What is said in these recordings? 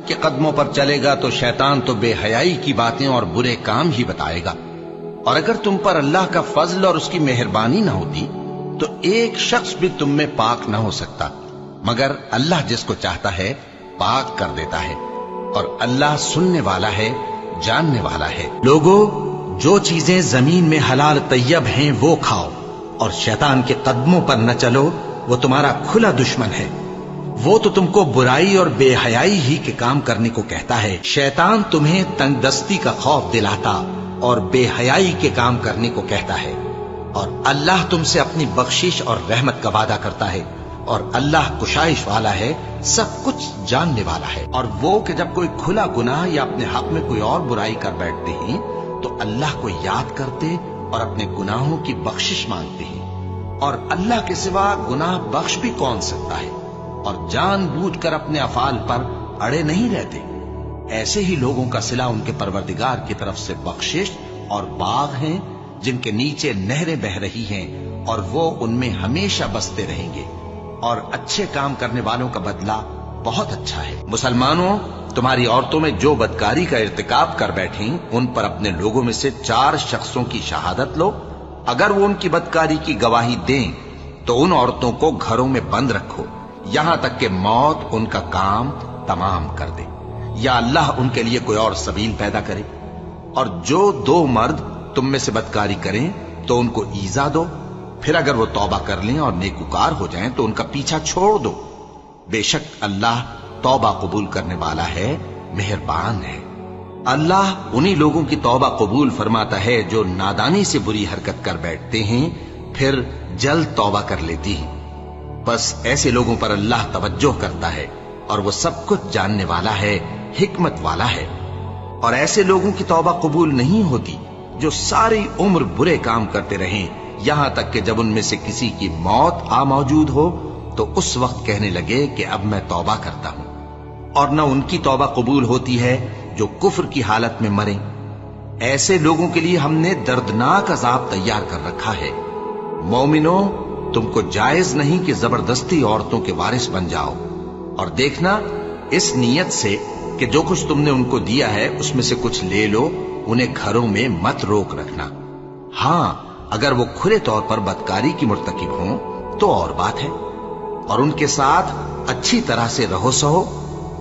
کے قدموں پر چلے گا تو شیطان تو بے حیائی کی باتیں اور برے کام ہی بتائے گا. اور اگر تم پر اللہ کا فضل اور اس کی مہربانی نہ ہوتی تو ایک شخص بھی تم میں پاک نہ ہو سکتا، مگر اللہ جس کو چاہتا ہے پاک کر دیتا ہے، اور اللہ سننے والا ہے، جاننے والا ہے. لوگو، جو چیزیں زمین میں حلال طیب ہیں وہ کھاؤ، اور شیطان کے قدموں پر نہ چلو، وہ تمہارا کھلا دشمن ہے. وہ تو تم کو برائی اور بے حیائی ہی کے کام کرنے کو کہتا ہے. شیطان تمہیں تنگ دستی کا خوف دلاتا اور بے حیائی کے کام کرنے کو کہتا ہے، اور اللہ تم سے اپنی بخشش اور رحمت کا وعدہ کرتا ہے، اور اللہ کشائش والا ہے، سب کچھ جاننے والا ہے. اور وہ کہ جب کوئی کھلا گناہ یا اپنے حق میں کوئی اور برائی کر بیٹھتے ہیں تو اللہ کو یاد کرتے اور اپنے گناہوں کی بخشش مانگتے ہیں، اور اللہ کے سوا گناہ بخش بھی کون سکتا ہے، اور جان بوجھ کر اپنے افعال پر اڑے نہیں رہتے. ایسے ہی لوگوں کا صلہ ان کے پروردگار کی طرف سے بخشش اور باغ ہیں جن کے نیچے نہریں بہ رہی ہیں، اور وہ ان میں ہمیشہ بستے رہیں گے، اور اچھے کام کرنے والوں کا بدلہ بہت اچھا ہے. مسلمانوں، تمہاری عورتوں میں جو بدکاری کا ارتکاب کر بیٹھیں ان پر اپنے لوگوں میں سے 4 شخصوں کی شہادت لو. اگر وہ ان کی بدکاری کی گواہی دیں تو ان عورتوں کو گھروں میں بند رکھو یہاں تک کہ موت ان کا کام تمام کر دے، یا اللہ ان کے لیے کوئی اور سبیل پیدا کرے. اور جو 2 مرد تم میں سے بدکاری کریں تو ان کو ایذا دو، پھر اگر وہ توبہ کر لیں اور نیکوکار ہو جائیں تو ان کا پیچھا چھوڑ دو. بے شک اللہ توبہ قبول کرنے والا ہے، مہربان ہے. اللہ انہی لوگوں کی توبہ قبول فرماتا ہے جو نادانی سے بری حرکت کر بیٹھتے ہیں پھر جلد توبہ کر لیتی ہیں. بس ایسے لوگوں پر اللہ توجہ کرتا ہے اور وہ سب کچھ جاننے والا ہے، حکمت والا ہے. اور ایسے لوگوں کی توبہ قبول نہیں ہوتی جو ساری عمر برے کام کرتے رہیں یہاں تک کہ جب ان میں سے کسی کی موت آ موجود ہو تو اس وقت کہنے لگے کہ اب میں توبہ کرتا ہوں. اور نہ ان کی توبہ قبول ہوتی ہے جو کفر کی حالت میں مریں. ایسے لوگوں کے لیے ہم نے دردناک عذاب تیار کر رکھا ہے. مومنوں، تم کو جائز نہیں کہ زبردستی عورتوں کے وارث بن جاؤ، اور دیکھنا اس نیت سے کہ جو کچھ تم نے ان کو دیا ہے اس میں سے کچھ لے لو، انہیں گھروں میں مت روک رکھنا. ہاں، اگر وہ کھلے طور پر بدکاری کی مرتکب ہوں تو اور بات ہے، اور ان کے ساتھ اچھی طرح سے رہو سہو.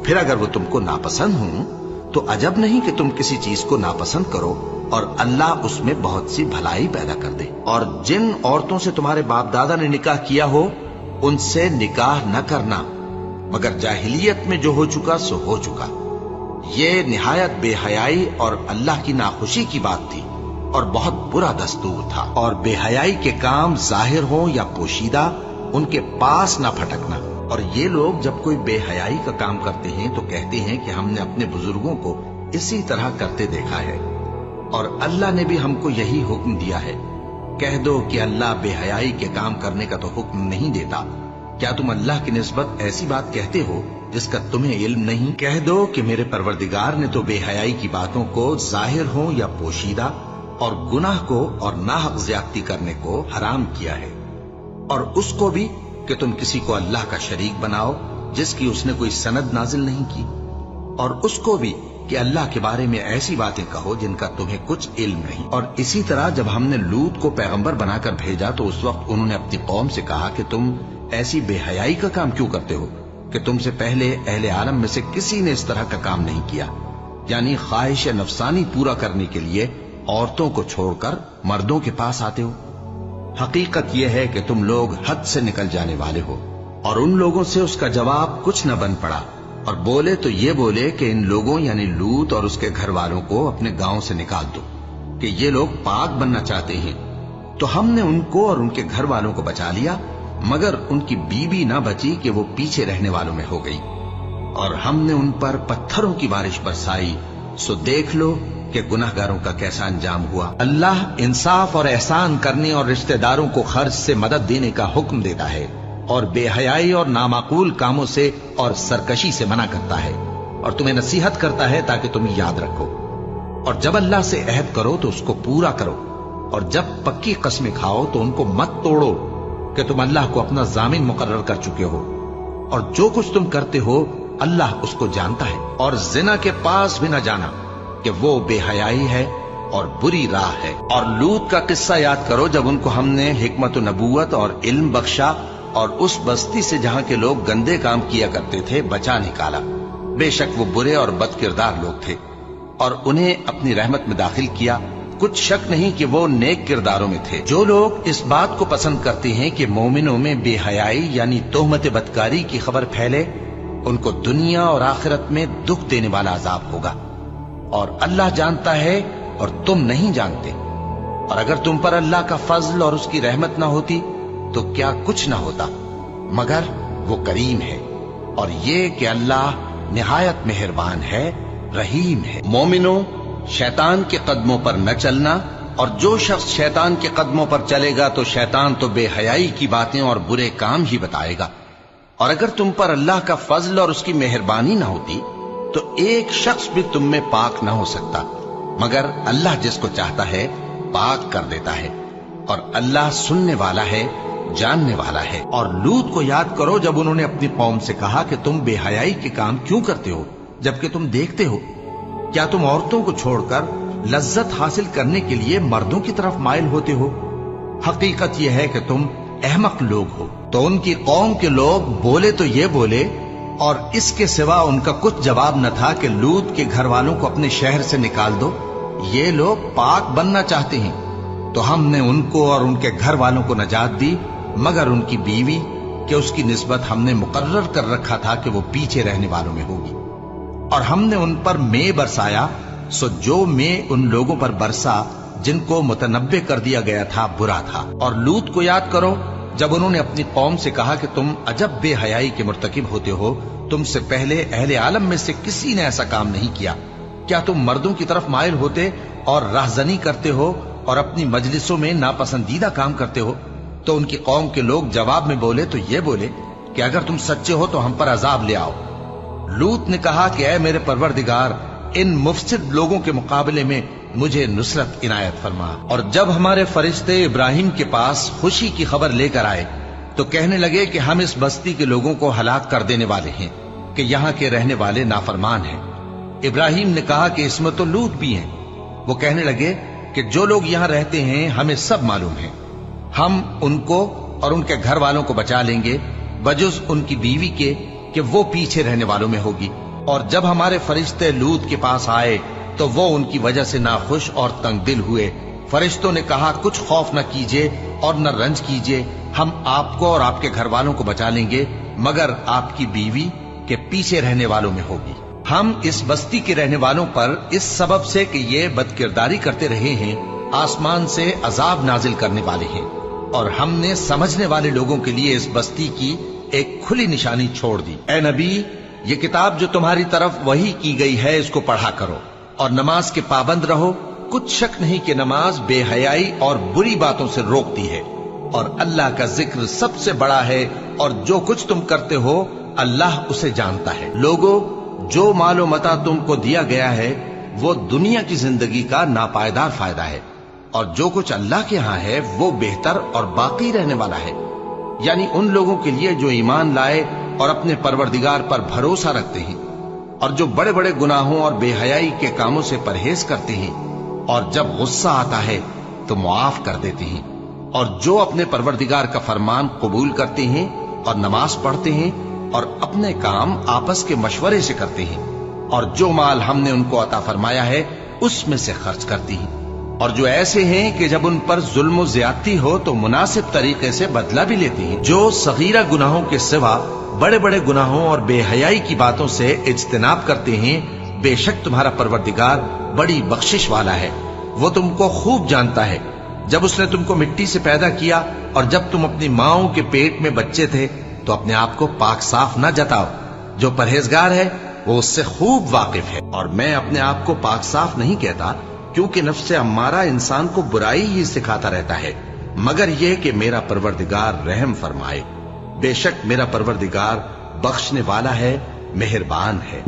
پھر اگر وہ تم کو ناپسند ہوں تو عجب نہیں کہ تم کسی چیز کو ناپسند کرو اور اللہ اس میں بہت سی بھلائی پیدا کر دے. اور جن عورتوں سے تمہارے باپ دادا نے نکاح کیا ہو ان سے نکاح نہ کرنا، مگر جاہلیت میں جو ہو چکا سو ہو چکا. یہ نہایت بے حیائی اور اللہ کی ناخوشی کی بات تھی اور بہت برا دستور تھا. اور بے حیائی کے کام ظاہر ہوں یا پوشیدہ ان کے پاس نہ پھٹکنا. اور یہ لوگ جب کوئی بے حیائی کا کام کرتے ہیں تو کہتے ہیں کہ ہم نے اپنے بزرگوں کو اسی طرح کرتے دیکھا ہے، اور اللہ نے بھی ہم کو یہی حکم دیا ہے. کہہ دو کہ اللہ بے حیائی کے کام کرنے کا تو حکم نہیں دیتا. کیا تم اللہ کی نسبت ایسی بات کہتے ہو جس کا تمہیں علم نہیں؟ کہہ دو کہ میرے پروردگار نے تو بے حیائی کی باتوں کو ظاہر ہوں یا پوشیدہ اور گناہ کو اور ناحق زیادتی کرنے کو حرام کیا ہے، اور اس کو بھی کہ تم کسی کو اللہ کا شریک بناؤ جس کی اس نے کوئی سند نازل نہیں کی، اور اس کو بھی کہ اللہ کے بارے میں ایسی باتیں کہو جن کا تمہیں کچھ علم نہیں. اور اسی طرح جب ہم نے لوط کو پیغمبر بنا کر بھیجا تو اس وقت انہوں نے اپنی قوم سے کہا کہ تم ایسی بے حیائی کا کام کیوں کرتے ہو کہ تم سے پہلے اہل عالم میں سے کسی نے اس طرح کا کام نہیں کیا، یعنی خواہش نفسانی پورا کرنے کے لیے عورتوں کو چھوڑ کر مردوں کے پاس آتے ہو. حقیقت یہ ہے کہ تم لوگ حد سے نکل جانے والے ہو. اور ان لوگوں سے اس کا جواب کچھ نہ بن پڑا، اور بولے تو یہ بولے کہ ان لوگوں یعنی لوط اور اس کے گھر والوں کو اپنے گاؤں سے نکال دو کہ یہ لوگ پاک بننا چاہتے ہیں. تو ہم نے ان کو اور ان کے گھر والوں کو بچا لیا، مگر ان کی بیوی نہ بچی کہ وہ پیچھے رہنے والوں میں ہو گئی. اور ہم نے ان پر پتھروں کی بارش برسائی، سو دیکھ لو کہ گناہگاروں کا کیسا انجام ہوا. اللہ انصاف اور احسان کرنے اور رشتہ داروں کو خرچ سے مدد دینے کا حکم دیتا ہے، اور بے حیائی اور نامعقول کاموں سے اور سرکشی سے منع کرتا ہے، اور تمہیں نصیحت کرتا ہے تاکہ تم یاد رکھو. اور جب اللہ سے عہد کرو تو اس کو پورا کرو، اور جب پکی قسمیں کھاؤ تو ان کو مت توڑو کہ تم اللہ کو اپنا ضامن مقرر کر چکے ہو. اور جو کچھ تم کرتے ہو اللہ اس کو جانتا ہے، اور زنا کے پاس بھی نہ جانا کہ وہ بے حیائی ہے اور بری راہ ہے۔ اور لوط کا قصہ یاد کرو جب ان کو ہم نے حکمت و نبوت اور علم بخشا اور اس بستی سے جہاں کے لوگ گندے کام کیا کرتے تھے بچا نکالا۔ بے شک وہ برے اور بد کردار لوگ تھے، اور انہیں اپنی رحمت میں داخل کیا۔ کچھ شک نہیں کہ وہ نیک کرداروں میں تھے۔ جو لوگ اس بات کو پسند کرتے ہیں کہ مومنوں میں بے حیائی یعنی تہمت بدکاری کی خبر پھیلے، ان کو دنیا اور آخرت میں دکھ دینے والا عذاب ہوگا، اور اللہ جانتا ہے اور تم نہیں جانتے۔ اور اگر تم پر اللہ کا فضل اور اس کی رحمت نہ ہوتی تو کیا کچھ نہ ہوتا، مگر وہ کریم ہے، اور یہ کہ اللہ نہایت مہربان ہے، رحیم ہے۔ مومنوں، شیطان کے قدموں پر نہ چلنا، اور جو شخص شیطان کے قدموں پر چلے گا تو شیطان تو بے حیائی کی باتیں اور برے کام ہی بتائے گا۔ اور اگر تم پر اللہ کا فضل اور اس کی مہربانی نہ ہوتی تو ایک شخص بھی تم میں پاک نہ ہو سکتا، مگر اللہ جس کو چاہتا ہے پاک کر دیتا ہے، اور اللہ سننے والا ہے، جاننے والا ہے۔ اور لوط کو یاد کرو جب انہوں نے اپنی قوم سے کہا کہ تم بے حیائی کے کام کیوں کرتے ہو جبکہ تم دیکھتے ہو؟ کیا تم عورتوں کو چھوڑ کر لذت حاصل کرنے کے لیے مردوں کی طرف مائل ہوتے ہو؟ حقیقت یہ ہے کہ تم احمق لوگ ہو۔ تو ان کی قوم کے لوگ بولے تو یہ بولے، اور اس کے سوا ان کا کچھ جواب نہ تھا کہ لوط کے گھر والوں کو اپنے شہر سے نکال دو، یہ لوگ پاک بننا چاہتے ہیں۔ تو ہم نے ان کو اور ان کے گھر والوں کو نجات دی، مگر ان کی بیوی کہ اس کی نسبت ہم نے مقرر کر رکھا تھا کہ وہ پیچھے رہنے والوں میں ہوگی۔ اور ہم نے ان پر مے برسایا، سو جو مے ان لوگوں پر برسا جن کو متنبع کر دیا گیا تھا برا تھا۔ اور لوط کو یاد کرو جب انہوں نے اپنی قوم سے کہا کہ تم عجب بے حیائی کے مرتکب ہوتے ہو، تم سے پہلے اہل عالم میں سے کسی نے ایسا کام نہیں کیا۔ کیا تم مردوں کی طرف مائل ہوتے اور راہزنی کرتے ہو اور اپنی مجلسوں میں ناپسندیدہ کام کرتے ہو؟ تو ان کی قوم کے لوگ جواب میں بولے تو یہ بولے کہ اگر تم سچے ہو تو ہم پر عذاب لے آؤ۔ لوط نے کہا کہ اے میرے پروردگار، ان مفسد لوگوں کے مقابلے میں مجھے نصرت عنایت فرما۔ اور جب ہمارے فرشتے ابراہیم کے پاس خوشی کی خبر لے کر آئے تو کہنے لگے کہ ہم اس بستی کے لوگوں کو ہلاک کر دینے والے ہیں کہ یہاں کے رہنے والے نافرمان ہیں۔ ابراہیم نے کہا کہ اس میں تو لوط بھی ہیں۔ وہ کہنے لگے کہ جو لوگ یہاں رہتے ہیں ہمیں سب معلوم ہے، ہم ان کو اور ان کے گھر والوں کو بچا لیں گے بجز ان کی بیوی کے کہ وہ پیچھے رہنے والوں میں ہوگی۔ اور جب ہمارے فرشتے لوط کے پاس آئے تو وہ ان کی وجہ سے ناخوش اور تنگ دل ہوئے۔ فرشتوں نے کہا کچھ خوف نہ کیجیے اور نہ رنج کیجیے، ہم آپ کو اور آپ کے گھر والوں کو بچا لیں گے، مگر آپ کی بیوی کے پیچھے رہنے والوں میں ہوگی۔ ہم اس بستی کے رہنے والوں پر اس سبب سے کہ یہ بد کرداری کرتے رہے ہیں آسمان سے عذاب نازل کرنے والے ہیں، اور ہم نے سمجھنے والے لوگوں کے لیے اس بستی کی ایک کھلی نشانی چھوڑ دی۔ اے نبی، یہ کتاب جو تمہاری طرف وحی کی گئی ہے اس کو پڑھا کرو اور نماز کے پابند رہو۔ کچھ شک نہیں کہ نماز بے حیائی اور بری باتوں سے روکتی ہے، اور اللہ کا ذکر سب سے بڑا ہے، اور جو کچھ تم کرتے ہو اللہ اسے جانتا ہے۔ لوگو، جو مال و متاع تم کو دیا گیا ہے وہ دنیا کی زندگی کا ناپائیدار فائدہ ہے، اور جو کچھ اللہ کے ہاں ہے وہ بہتر اور باقی رہنے والا ہے، یعنی ان لوگوں کے لیے جو ایمان لائے اور اپنے پروردگار پر بھروسہ رکھتے ہیں، اور جو بڑے بڑے گناہوں اور بے حیائی کے کاموں سے پرہیز کرتے ہیں، اور جب غصہ آتا ہے تو معاف کر دیتے ہیں، اور جو اپنے پروردگار کا فرمان قبول کرتے ہیں اور نماز پڑھتے ہیں اور اپنے کام آپس کے مشورے سے کرتے ہیں، اور جو مال ہم نے ان کو عطا فرمایا ہے اس میں سے خرچ کرتے ہیں، اور جو ایسے ہیں کہ جب ان پر ظلم و زیادتی ہو تو مناسب طریقے سے بدلہ بھی لیتے ہیں، جو صغیرہ گناہوں کے سوا بڑے بڑے گناہوں اور بے حیائی کی باتوں سے اجتناب کرتے ہیں، بے شک تمہارا پروردگار بڑی بخشش والا ہے، وہ تم کو خوب جانتا ہے۔ جب اس نے تم کو مٹی سے پیدا کیا اور جب تم اپنی ماؤں کے پیٹ میں بچے تھے تو اپنے آپ کو پاک صاف نہ جتاؤ، جو پرہیزگار ہے وہ اس سے خوب واقف ہے۔ اور میں اپنے آپ کو پاک صاف نہیں کہتا، کیونکہ نفس امارہ انسان کو برائی ہی سکھاتا رہتا ہے، مگر یہ کہ میرا پروردگار رحم فرمائے۔ بے شک میرا پروردگار بخشنے والا ہے، مہربان ہے۔